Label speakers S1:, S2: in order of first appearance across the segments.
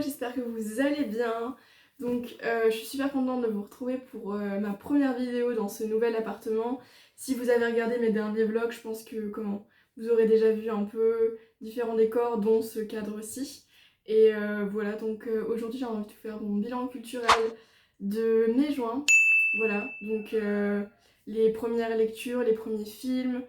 S1: j'espère que vous allez bien. Donc je suis super contente de vous retrouver pour ma première vidéo dans ce nouvel appartement. Si vous avez regardé mes derniers vlogs, je pense que vous aurez déjà vu un peu différents décors, dont ce cadre-ci. Et voilà, donc aujourd'hui j'ai envie de faire mon bilan culturel de mai-juin. Voilà, donc les premières lectures, les premiers films,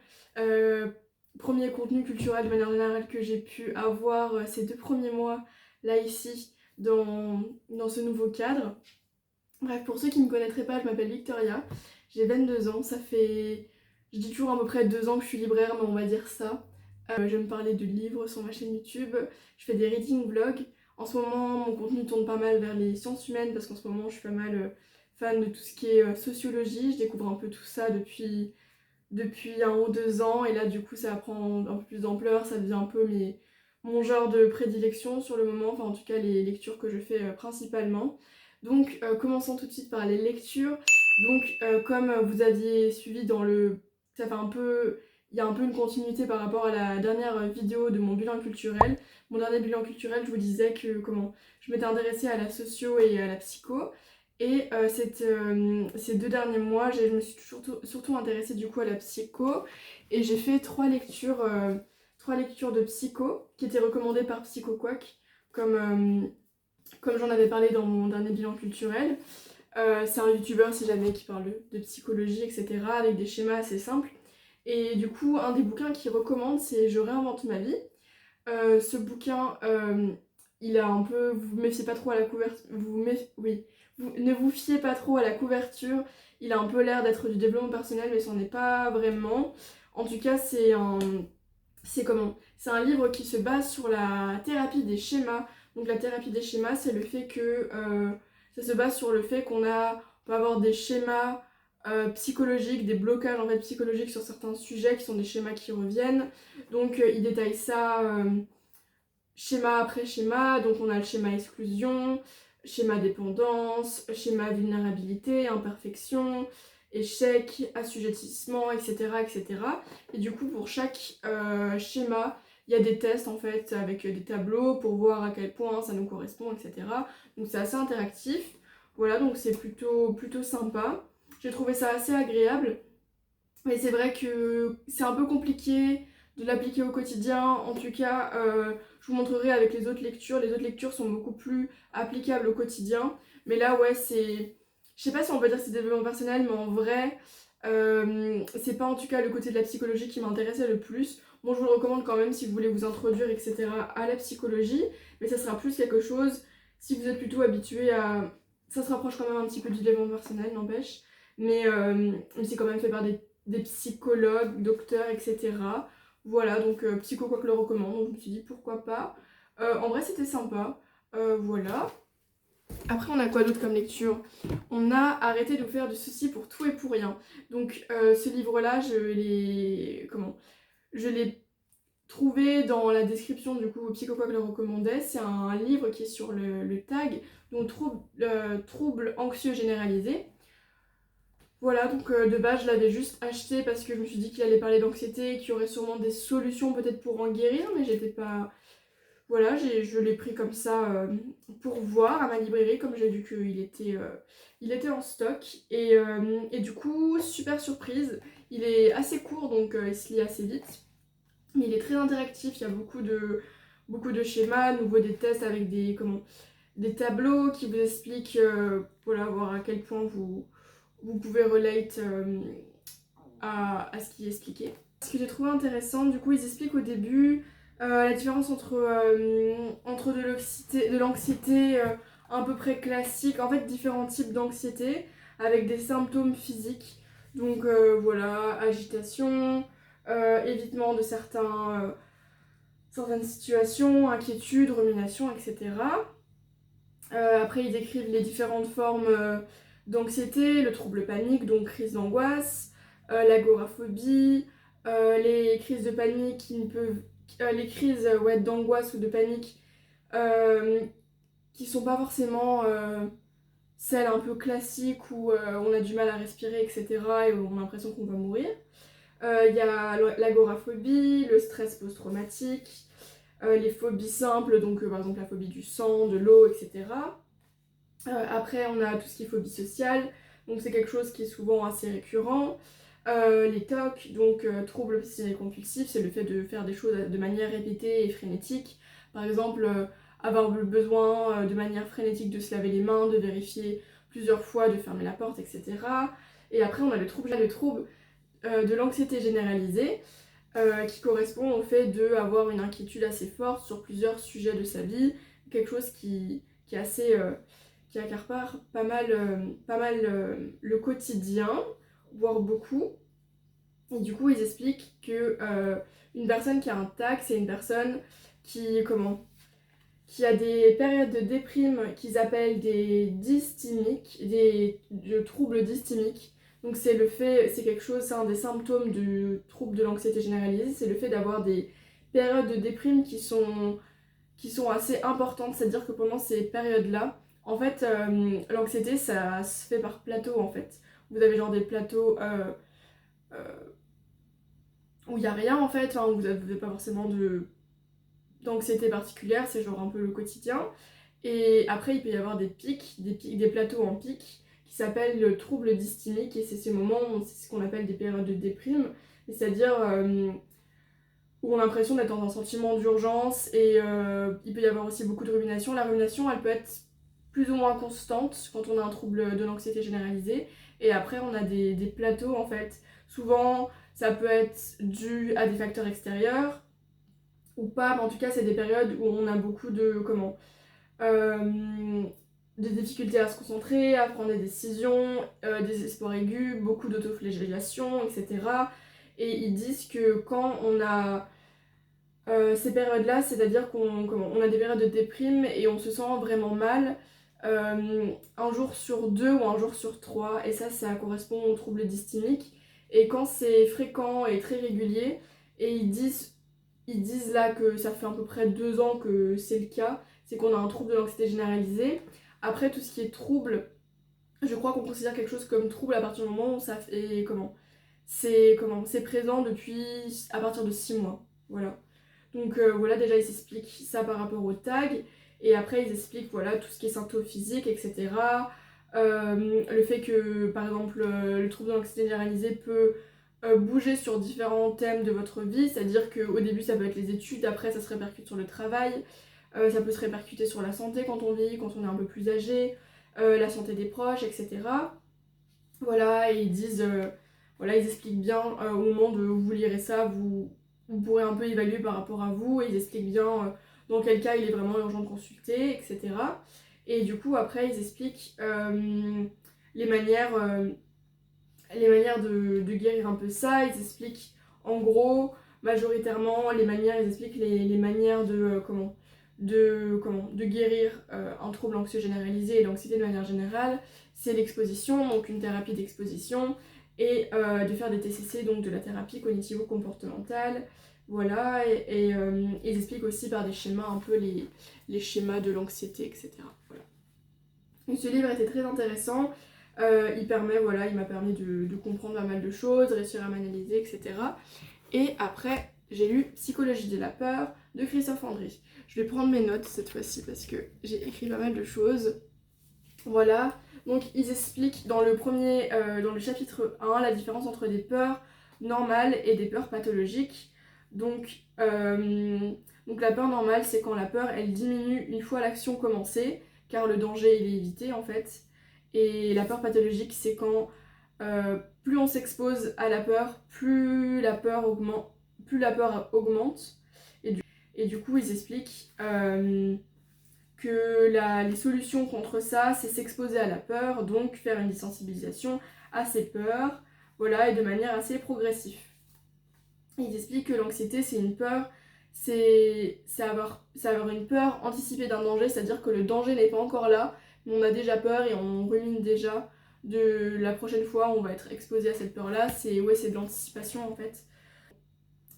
S1: premier contenu culturel de manière générale que j'ai pu avoir ces 2 premiers mois là ici dans ce nouveau cadre. Bref, pour ceux qui ne me connaîtraient pas, je m'appelle Victoria, j'ai 22 ans, ça fait, je dis toujours à peu près 2 ans que je suis libraire, mais on va dire ça. Je vais me parler de livres sur ma chaîne YouTube, je fais des reading vlogs. En ce moment, mon contenu tourne pas mal vers les sciences humaines parce qu'en ce moment, je suis pas mal fan de tout ce qui est sociologie. Je découvre un peu tout ça depuis 1 ou 2 ans, et là du coup ça prend un peu plus d'ampleur, ça devient un peu mon genre de prédilection sur le moment, enfin en tout cas les lectures que je fais principalement. Donc commençons tout de suite par les lectures. Donc comme vous aviez suivi dans le... ça fait un peu... il y a un peu une continuité par rapport à la dernière vidéo de mon bilan culturel. Mon dernier bilan culturel, je vous disais que je m'étais intéressée à la socio et à la psycho. Et ces 2 derniers mois, je me suis surtout intéressée du coup à la psycho, et j'ai fait 3 lectures de psycho qui étaient recommandées par PsychoQuack, comme j'en avais parlé dans mon dernier bilan culturel. C'est un youtubeur, si jamais, qui parle de psychologie, etc., avec des schémas assez simples. Et du coup, un des bouquins qu'il recommande, c'est Je réinvente ma vie. Ce bouquin, il a un peu... Vous méfiez pas trop à la couverture... Oui. Ne vous fiez pas trop à la couverture. Il a un peu l'air d'être du développement personnel, mais c'en est pas vraiment. En tout cas, c'est un livre qui se base sur la thérapie des schémas. Donc la thérapie des schémas, c'est le fait que... ça se base sur le fait on peut avoir des schémas psychologiques, des blocages en fait psychologiques sur certains sujets qui sont des schémas qui reviennent. Donc il détaille ça schéma après schéma. Donc on a le schéma exclusion, schéma dépendance, schéma vulnérabilité, imperfection, échec, assujettissement, etc. etc. Et du coup pour chaque schéma, il y a des tests en fait avec des tableaux pour voir à quel point ça nous correspond, etc. Donc c'est assez interactif. Voilà, donc c'est plutôt sympa. J'ai trouvé ça assez agréable. Mais c'est vrai que c'est un peu compliqué de l'appliquer au quotidien. En tout cas, je vous montrerai avec les autres lectures. Les autres lectures sont beaucoup plus applicables au quotidien. Mais là, ouais, c'est... Je sais pas si on peut dire que c'est développement personnel, mais en vrai, c'est pas en tout cas le côté de la psychologie qui m'intéressait le plus. Bon, je vous le recommande quand même si vous voulez vous introduire, etc. à la psychologie. Mais ça sera plus quelque chose, si vous êtes plutôt habitué à... Ça se rapproche quand même un petit peu du développement personnel, n'empêche. Mais c'est quand même fait par des psychologues, docteurs, etc. Voilà, donc Psycho quoi que le recommande, donc je me suis dit pourquoi pas. En vrai c'était sympa, voilà. Après on a quoi d'autre comme lecture? On a Arrêté de vous faire du souci pour tout et pour rien. Donc ce livre-là, je l'ai trouvé dans la description du coup Psycho quoi que le recommandait. C'est un livre qui est sur le tag, donc trouble anxieux généralisé. Voilà, donc de base je l'avais juste acheté parce que je me suis dit qu'il allait parler d'anxiété, qu'il y aurait sûrement des solutions peut-être pour en guérir, mais j'étais pas... Voilà, je l'ai pris comme ça pour voir à ma librairie, comme j'ai vu il était en stock. Et du coup, super surprise, il est assez court, donc il se lit assez vite. Mais il est très interactif, il y a beaucoup de schémas, nouveau des tests avec des tableaux qui vous expliquent, voilà, voir à quel point vous pouvez relate à ce qui est expliqué. Ce que j'ai trouvé intéressant, du coup, ils expliquent au début la différence entre de l'anxiété à peu près classique, en fait différents types d'anxiété avec des symptômes physiques. Donc voilà, agitation, évitement de certaines situations, inquiétude, rumination, etc. Après, ils décrivent les différentes formes d'anxiété, le trouble panique, donc crise d'angoisse, l'agoraphobie, les crises de panique les crises ouais, d'angoisse ou de panique euh, qui sont pas forcément celles un peu classiques où on a du mal à respirer, etc. et où on a l'impression qu'on va mourir. Il y a l'agoraphobie, le stress post-traumatique, les phobies simples, donc par exemple la phobie du sang, de l'eau, etc. Après, on a tout ce qui est phobie sociale, donc c'est quelque chose qui est souvent assez récurrent. Les TOC, donc troubles obsessionnels compulsifs, c'est le fait de faire des choses de manière répétée et frénétique. Par exemple, avoir le besoin de manière frénétique de se laver les mains, de vérifier plusieurs fois, de fermer la porte, etc. Et après, on a le trouble de l'anxiété généralisée, qui correspond au fait d'avoir une inquiétude assez forte sur plusieurs sujets de sa vie, quelque chose qui est assez... qui accapare pas mal le quotidien, voire beaucoup. Et du coup, ils expliquent que une personne qui a un TAC, c'est une personne qui a des périodes de déprime qu'ils appellent des dysthymiques, de troubles dysthymiques. Donc c'est quelque chose, c'est un des symptômes du trouble de l'anxiété généralisée, c'est le fait d'avoir des périodes de déprime qui sont assez importantes, c'est-à-dire que pendant ces périodes-là, en fait, l'anxiété, ça se fait par plateau, en fait. Vous avez genre des plateaux euh, où il n'y a rien, en fait, hein, vous n'avez pas forcément d'anxiété particulière, c'est genre un peu le quotidien. Et après, il peut y avoir des pics, des plateaux en pic, qui s'appellent le trouble dysthymique, et c'est ces moments, c'est ce qu'on appelle des périodes de déprime, c'est-à-dire où on a l'impression d'être dans un sentiment d'urgence, et il peut y avoir aussi beaucoup de rumination. La rumination, elle peut être plus ou moins constante quand on a un trouble de l'anxiété généralisée, et après on a des plateaux en fait. Souvent, ça peut être dû à des facteurs extérieurs, ou pas, mais en tout cas, c'est des périodes où on a beaucoup euh, des difficultés à se concentrer, à prendre des décisions, des espoirs aigus, beaucoup d'autoflagellation, etc. Et ils disent que quand on a ces périodes-là, c'est-à-dire on a des périodes de déprime et on se sent vraiment mal un jour sur 2 ou un jour sur 3, et ça correspond au trouble dysthymique. Et quand c'est fréquent et très régulier, et ils disent là que ça fait à peu près 2 ans que c'est le cas, c'est qu'on a un trouble de l'anxiété généralisée. Après, tout ce qui est trouble, je crois qu'on considère quelque chose comme trouble à partir du moment où ça fait c'est présent depuis à partir de 6 mois. Voilà. Donc voilà, déjà ils expliquent ça par rapport au tag, et après ils expliquent voilà tout ce qui est symptômes physiques, etc. Le fait que par exemple le trouble d'anxiété généralisée peut bouger sur différents thèmes de votre vie, c'est-à-dire qu'au début ça peut être les études, après ça se répercute sur le travail, ça peut se répercuter sur la santé quand on vieillit, quand on est un peu plus âgé, la santé des proches, etc. Voilà, et ils disent, voilà, ils expliquent bien au moment de où vous lirez ça, vous pourrez un peu évaluer par rapport à vous, et ils expliquent bien dans quel cas il est vraiment urgent de consulter, etc. Et du coup, après, ils expliquent les manières, de guérir un peu ça. Ils expliquent en gros, majoritairement, ils expliquent les manières de guérir un trouble anxieux généralisé et l'anxiété de manière générale. C'est l'exposition, donc une thérapie d'exposition, et de faire des TCC, donc de la thérapie cognitivo-comportementale. Voilà, et ils expliquent aussi par des schémas un peu les schémas de l'anxiété, etc. Voilà. Donc ce livre était très intéressant. Il m'a permis de comprendre pas mal de choses, réussir à m'analyser, etc. Et après, j'ai lu Psychologie de la peur de Christophe André. Je vais prendre mes notes cette fois-ci parce que j'ai écrit pas mal de choses. Voilà, donc ils expliquent dans le chapitre 1 la différence entre des peurs normales et des peurs pathologiques. Donc la peur normale, c'est quand la peur, elle diminue une fois l'action commencée, car le danger, il est évité en fait. Et la peur pathologique, c'est quand plus on s'expose à la peur, plus la peur augmente. Et du coup, ils expliquent que les solutions contre ça, c'est s'exposer à la peur, donc faire une désensibilisation à ces peurs, voilà, et de manière assez progressive. Ils expliquent que l'anxiété, c'est une peur, c'est avoir une peur anticipée d'un danger, c'est-à-dire que le danger n'est pas encore là, mais on a déjà peur et on rumine déjà de la prochaine fois où on va être exposé à cette peur-là. C'est de l'anticipation en fait.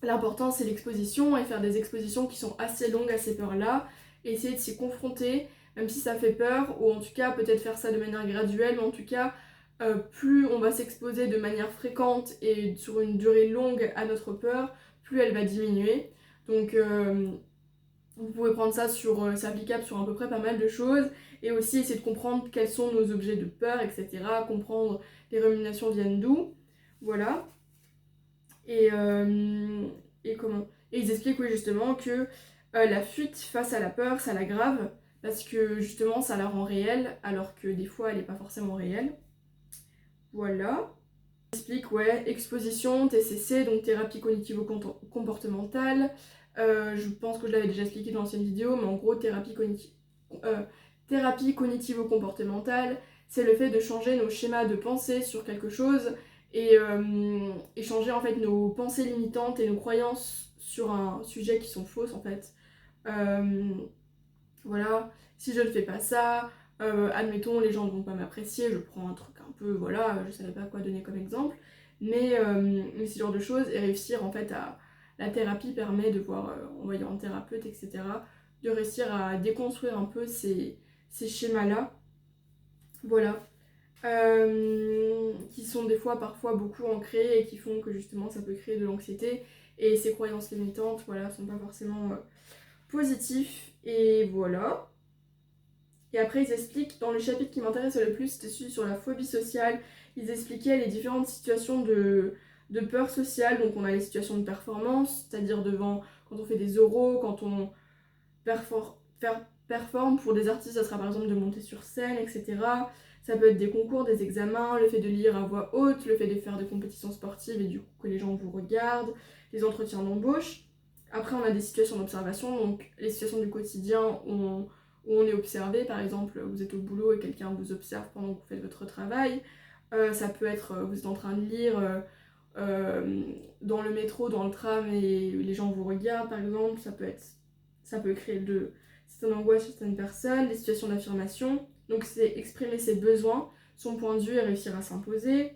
S1: L'important, c'est l'exposition, et faire des expositions qui sont assez longues à ces peurs-là, et essayer de s'y confronter, même si ça fait peur, ou en tout cas peut-être faire ça de manière graduelle, mais en tout cas, plus on va s'exposer de manière fréquente et sur une durée longue à notre peur, plus elle va diminuer. Donc Vous pouvez prendre ça c'est applicable sur à peu près pas mal de choses, et aussi essayer de comprendre quels sont nos objets de peur, etc. Comprendre les ruminations viennent d'où, voilà. Et, et ils expliquent, oui, justement, que la fuite face à la peur, ça l'aggrave, parce que justement, ça la rend réelle, alors que des fois, elle n'est pas forcément réelle. Voilà. Ils expliquent, ouais, exposition, TCC, donc thérapie cognitivo-comportementale. Je pense que je l'avais déjà expliqué dans l'ancienne vidéo, mais en gros, thérapie cognitivo-comportementale, c'est le fait de changer nos schémas de pensée sur quelque chose et changer en fait nos pensées limitantes et nos croyances sur un sujet qui sont fausses en fait. Euh, voilà, si je ne fais pas ça, admettons les gens ne vont pas m'apprécier, je prends un truc un peu, voilà, je savais pas quoi donner comme exemple, mais ce genre de choses, et réussir en fait à... La thérapie permet de voir, en voyant un thérapeute, etc., de réussir à déconstruire un peu ces schémas-là, voilà, qui sont des fois parfois beaucoup ancrés et qui font que justement ça peut créer de l'anxiété, et ces croyances limitantes, voilà, sont pas forcément positifs, et voilà. Et après, ils expliquent, dans le chapitre qui m'intéresse le plus, c'était celui sur la phobie sociale. Ils expliquaient les différentes situations de peur sociale. Donc, on a les situations de performance, c'est-à-dire devant, quand on fait des oraux, quand on performe pour des artistes, ça sera par exemple de monter sur scène, etc. Ça peut être des concours, des examens, le fait de lire à voix haute, le fait de faire des compétitions sportives et du coup que les gens vous regardent, les entretiens d'embauche. Après, on a des situations d'observation, donc les situations du quotidien où on est observé, par exemple, vous êtes au boulot et quelqu'un vous observe pendant que vous faites votre travail. Ça peut être, vous êtes en train de lire dans le métro, dans le tram et les gens vous regardent, par exemple. Ça peut créer certaines angoisses chez certaines personnes, des situations d'affirmation. Donc c'est exprimer ses besoins, son point de vue et réussir à s'imposer.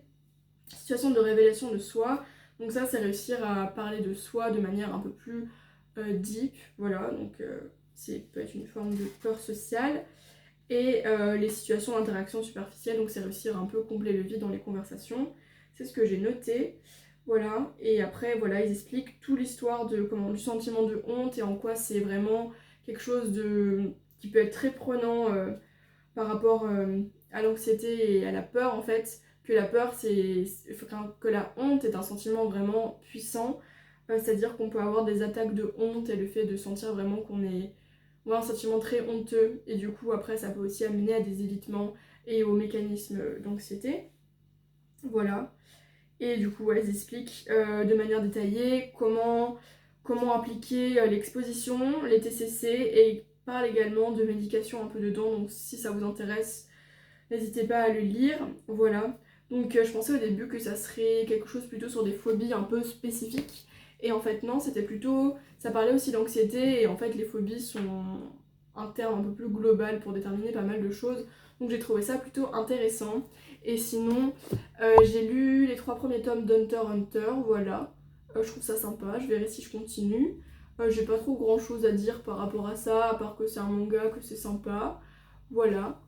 S1: Situation de révélation de soi. Donc ça, c'est réussir à parler de soi de manière un peu plus deep. Voilà, donc c'est peut être une forme de peur sociale. Et les situations d'interaction superficielle, donc c'est réussir à un peu combler le vide dans les conversations. C'est ce que j'ai noté. Voilà, et après, voilà, ils expliquent toute l'histoire du sentiment de honte et en quoi c'est vraiment quelque chose qui peut être très prenant par rapport à l'anxiété et à la peur, en fait. Que la peur, que la honte est un sentiment vraiment puissant. C'est-à-dire qu'on peut avoir des attaques de honte et le fait de sentir vraiment qu'on est un sentiment très honteux, et du coup après ça peut aussi amener à des évitements et aux mécanismes d'anxiété. Voilà. Et du coup, ouais, ils expliquent de manière détaillée comment appliquer l'exposition, les TCC, et ils parlent également de médication un peu dedans, donc si ça vous intéresse, n'hésitez pas à le lire. Voilà. Donc je pensais au début que ça serait quelque chose plutôt sur des phobies un peu spécifiques, et en fait non, c'était plutôt... Ça parlait aussi d'anxiété, et en fait les phobies sont un terme un peu plus global pour déterminer pas mal de choses, donc j'ai trouvé ça plutôt intéressant. Et sinon, j'ai lu les 3 premiers tomes d'Hunter x Hunter, voilà. Je trouve ça sympa, je verrai si je continue. J'ai pas trop grand chose à dire par rapport à ça, à part que c'est un manga, que c'est sympa. Voilà.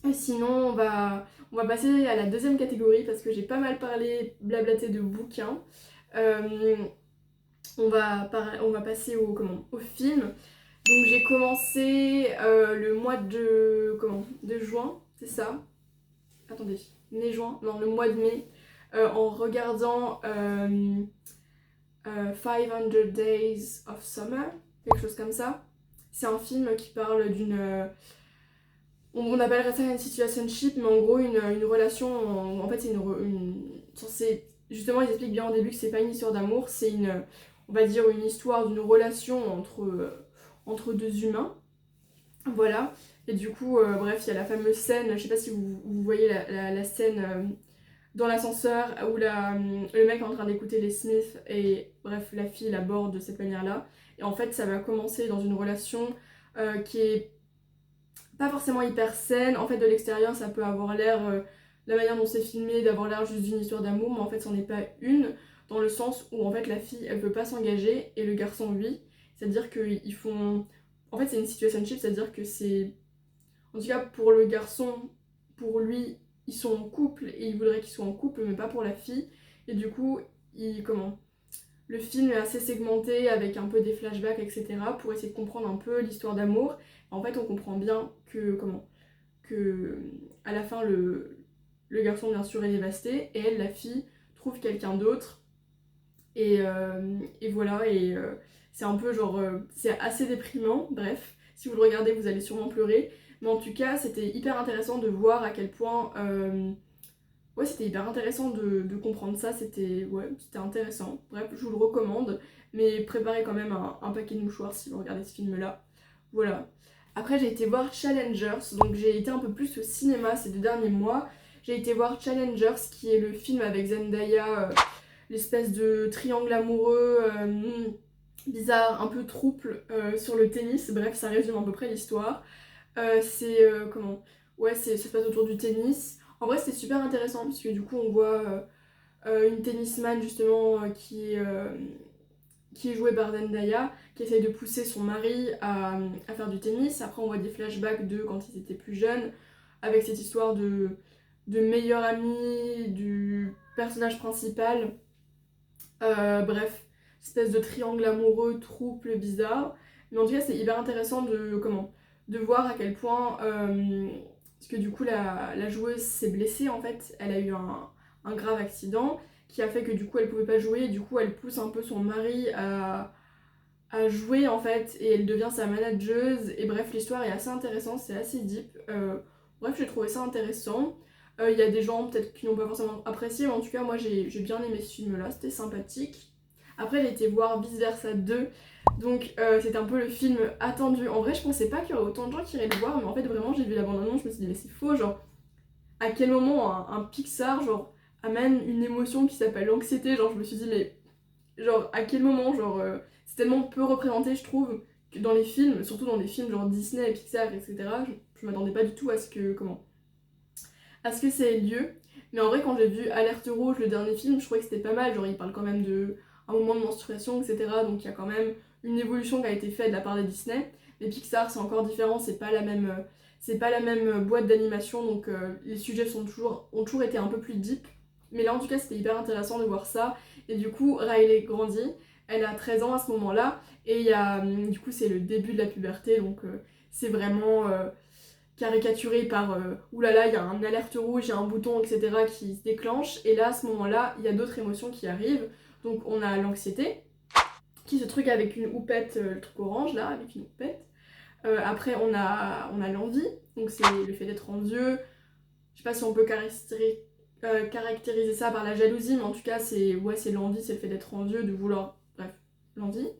S1: Et sinon, on va passer à la deuxième catégorie parce que j'ai pas mal parlé, blablaté de bouquins. Euh, on va passer au film. Donc j'ai commencé le mois de juin, c'est ça? Attendez, mai-juin? Non, le mois de mai, en regardant 500 Days of Summer, quelque chose comme ça. C'est un film qui parle on appellerait ça une situationship, mais en gros une relation, en fait c'est justement ils expliquent bien au début que c'est pas une histoire d'amour, c'est on va dire une histoire d'une relation entre deux humains, voilà. Et du coup, bref, il y a la fameuse scène, je sais pas si vous voyez la scène dans l'ascenseur où le mec est en train d'écouter les Smiths et bref, la fille l'aborde de cette manière-là. Et en fait, ça va commencer dans une relation qui est pas forcément hyper saine. En fait, de l'extérieur, ça peut avoir l'air, la manière dont c'est filmé, d'avoir l'air juste d'une histoire d'amour, mais en fait, c'en est pas une, dans le sens où en fait, la fille, elle veut pas s'engager et le garçon, oui. C'est-à-dire qu'ils font. En fait, c'est une situationship, c'est-à-dire que c'est. En tout cas, pour le garçon, pour lui, ils sont en couple et il voudrait qu'ils soient en couple, mais pas pour la fille. Et du coup, ils. Comment le film est assez segmenté avec un peu des flashbacks, etc. pour essayer de comprendre un peu l'histoire d'amour. En fait, on comprend bien que à la fin, le garçon, bien sûr, est dévasté, et elle, la fille, trouve quelqu'un d'autre. Et voilà, c'est un peu genre... c'est assez déprimant, bref. Si vous le regardez, vous allez sûrement pleurer. Mais en tout cas, c'était hyper intéressant de voir à quel point... ouais, c'était hyper intéressant de comprendre ça, c'était intéressant. Bref, je vous le recommande, mais préparez quand même un paquet de mouchoirs si vous regardez ce film-là. Voilà. Après, j'ai été voir Challengers, donc j'ai été un peu plus au cinéma ces 2 derniers mois. J'ai été voir Challengers, qui est le film avec Zendaya, l'espèce de triangle amoureux bizarre, un peu trouble sur le tennis. Bref, ça résume à peu près l'histoire. Comment? Ouais, ça se passe autour du tennis. En vrai, c'était super intéressant parce que du coup, on voit une tennisman justement qui est jouée par Zendaya, qui essaye de pousser son mari à faire du tennis. Après, on voit des flashbacks de quand ils étaient plus jeunes, avec cette histoire de meilleur ami du personnage principal. Bref, espèce de triangle amoureux, trouble, bizarre. Mais en tout cas, c'est hyper intéressant de voir à quel point... parce que du coup, la joueuse s'est blessée en fait. Elle a eu un grave accident qui a fait que du coup, elle pouvait pas jouer. Et du coup, elle pousse un peu son mari à jouer en fait. Et elle devient sa manageuse. Et bref, l'histoire est assez intéressante, c'est assez deep. Bref, j'ai trouvé ça intéressant. Il y a des gens peut-être qui n'ont pas forcément apprécié, mais en tout cas, moi j'ai bien aimé ce film-là, c'était sympathique. Après, j'ai été voir Vice Versa 2, donc c'était un peu le film attendu. En vrai, je pensais pas qu'il y aurait autant de gens qui iraient le voir, mais en fait, vraiment, j'ai vu la bande-annonce, je me suis dit, mais c'est faux, genre, à quel moment un Pixar, genre, amène une émotion qui s'appelle l'anxiété, genre, je me suis dit, mais, genre, à quel moment, genre, c'est tellement peu représenté, je trouve, que dans les films, surtout dans des films genre Disney, Pixar, etc., je m'attendais pas du tout à ce que ça ait lieu. Mais en vrai, quand j'ai vu Alerte Rouge, le dernier film, je trouvais que c'était pas mal. Genre, il parle quand même de un moment de menstruation, etc. Donc, il y a quand même une évolution qui a été faite de la part de Disney. Mais Pixar, c'est encore différent. C'est pas la même boîte d'animation. Donc, les sujets ont toujours été un peu plus deep. Mais là, en tout cas, c'était hyper intéressant de voir ça. Et du coup, Riley grandit. Elle a 13 ans à ce moment-là. Et du coup, c'est le début de la puberté. Donc, c'est vraiment caricaturé par oulala, il y a un alerte rouge, il y a un bouton, etc. qui se déclenche. Et là, à ce moment-là, il y a d'autres émotions qui arrivent. Donc, on a l'anxiété, qui est ce truc avec une houppette, le truc orange là, avec une houppette. Après, on a l'envie, donc c'est le fait d'être envieux. Je sais pas si on peut caractériser ça par la jalousie, mais en tout cas, c'est l'envie, c'est le fait d'être envieux, de vouloir. Bref, l'envie.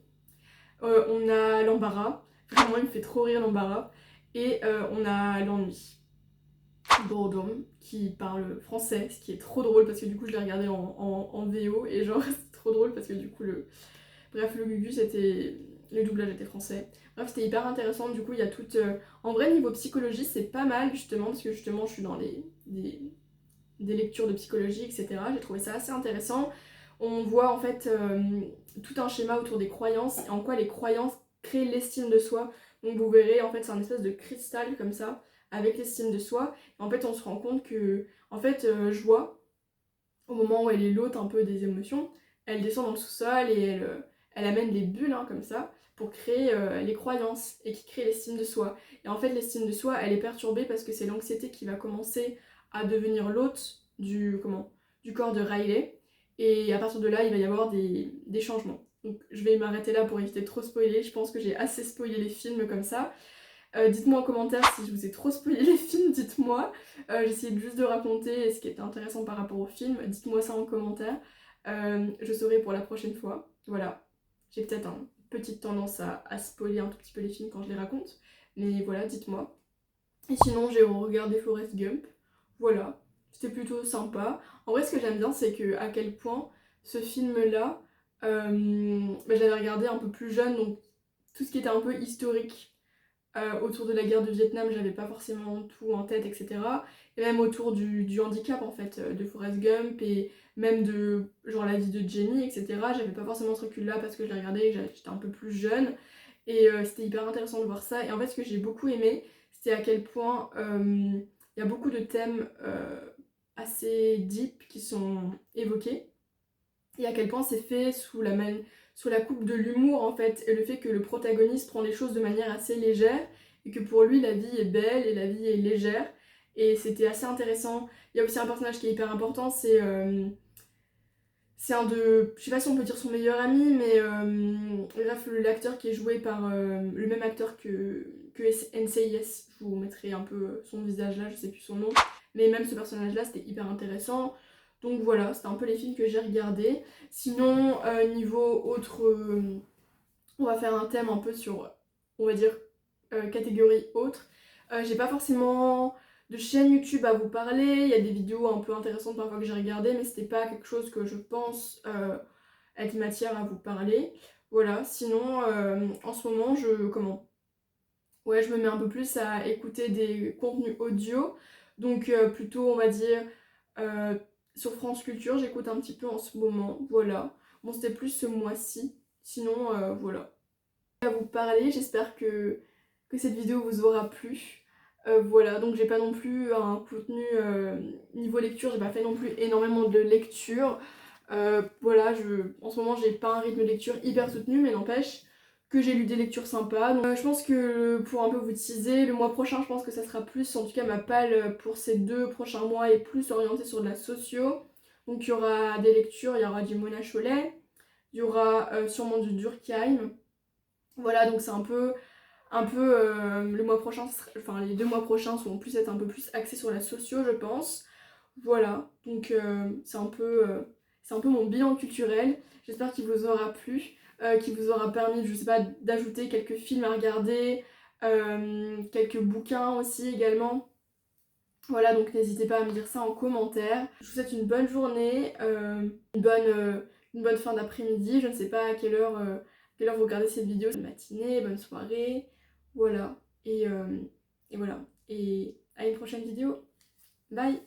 S1: On a l'embarras. Vraiment, il me fait trop rire l'embarras. Et on a l'ennui. Boredom, qui parle français, ce qui est trop drôle parce que du coup je l'ai regardé en VO et genre c'est trop drôle parce que du coup le Gugus c'était... le doublage était français. Bref, c'était hyper intéressant, du coup il y a tout... En vrai, niveau psychologie, c'est pas mal justement, parce que justement je suis dans des lectures de psychologie, etc. J'ai trouvé ça assez intéressant. On voit en fait tout un schéma autour des croyances et en quoi les croyances créent l'estime de soi. Donc vous verrez, en fait, c'est un espèce de cristal comme ça, avec l'estime de soi. Et en fait, on se rend compte que, en fait, Joie, au moment où elle est l'hôte un peu des émotions, elle descend dans le sous-sol et elle amène des bulles hein, comme ça pour créer les croyances et qui crée l'estime de soi. Et en fait, l'estime de soi, elle est perturbée parce que c'est l'anxiété qui va commencer à devenir l'hôte du corps de Riley. Et à partir de là, il va y avoir des changements. Donc je vais m'arrêter là pour éviter de trop spoiler. Je pense que j'ai assez spoilé les films comme ça. Dites-moi en commentaire si je vous ai trop spoilé les films, dites-moi. J'essayais juste de raconter ce qui était intéressant par rapport au film. Dites-moi ça en commentaire. Je saurai pour la prochaine fois. Voilà. J'ai peut-être une petite tendance à spoiler un tout petit peu les films quand je les raconte. Mais voilà, dites-moi. Et sinon, j'ai regardé Forrest Gump. Voilà. C'était plutôt sympa. En vrai, ce que j'aime bien, c'est que à quel point ce film-là, je l'avais regardé un peu plus jeune, donc tout ce qui était un peu historique autour de la guerre du Vietnam, j'avais pas forcément tout en tête, etc. Et même autour du handicap, en fait, de Forrest Gump, et même de, genre, la vie de Jenny, etc. J'avais pas forcément ce recul-là parce que je l'ai regardé, j'étais un peu plus jeune. Et c'était hyper intéressant de voir ça. Et en fait, ce que j'ai beaucoup aimé, c'était à quel point il y a beaucoup de thèmes assez deep qui sont évoqués. et à quel point c'est fait sous la coupe de l'humour en fait, et le fait que le protagoniste prend les choses de manière assez légère, et que pour lui la vie est belle et la vie est légère, et c'était assez intéressant. Il y a aussi un personnage qui est hyper important, c'est un de, je sais pas si on peut dire son meilleur ami, mais bref, l'acteur qui est joué par le même acteur que NCIS, je vous mettrai un peu son visage là, je sais plus son nom, mais même ce personnage là c'était hyper intéressant. Donc voilà, c'était un peu les films que j'ai regardés. Sinon, niveau autre, on va faire un thème un peu sur, on va dire, catégorie autre. J'ai pas forcément de chaîne YouTube à vous parler, il y a des vidéos un peu intéressantes parfois que j'ai regardées, mais c'était pas quelque chose que je pense être matière à vous parler. Voilà, sinon en ce moment ouais, je me mets un peu plus à écouter des contenus audio, donc plutôt on va dire euh, sur France Culture, j'écoute un petit peu en ce moment, voilà. Bon, c'était plus ce mois-ci, sinon voilà. À vous parler, j'espère que cette vidéo vous aura plu. Voilà, donc j'ai pas non plus un contenu niveau lecture, j'ai pas fait non plus énormément de lecture. Voilà, en ce moment j'ai pas un rythme de lecture hyper soutenu, mais n'empêche que j'ai lu des lectures sympas. Donc, je pense que pour un peu vous teaser, le mois prochain je pense que ça sera plus, en tout cas ma palle pour ces 2 prochains mois est plus orientée sur de la socio. Donc il y aura des lectures, il y aura du Mona Chollet, il y aura sûrement du Durkheim. Voilà, donc c'est le mois prochain, enfin les 2 mois prochains vont plus être un peu plus axés sur la socio, je pense. Voilà, donc c'est un peu mon bilan culturel. J'espère qu'il vous aura plu, qu'il vous aura permis, je sais pas, d'ajouter quelques films à regarder, quelques bouquins aussi également. Voilà, donc n'hésitez pas à me dire ça en commentaire. Je vous souhaite une bonne journée, une bonne fin d'après-midi. Je ne sais pas à quelle heure vous regardez cette vidéo. Bonne matinée, bonne soirée. Voilà. Et voilà. Et à une prochaine vidéo. Bye!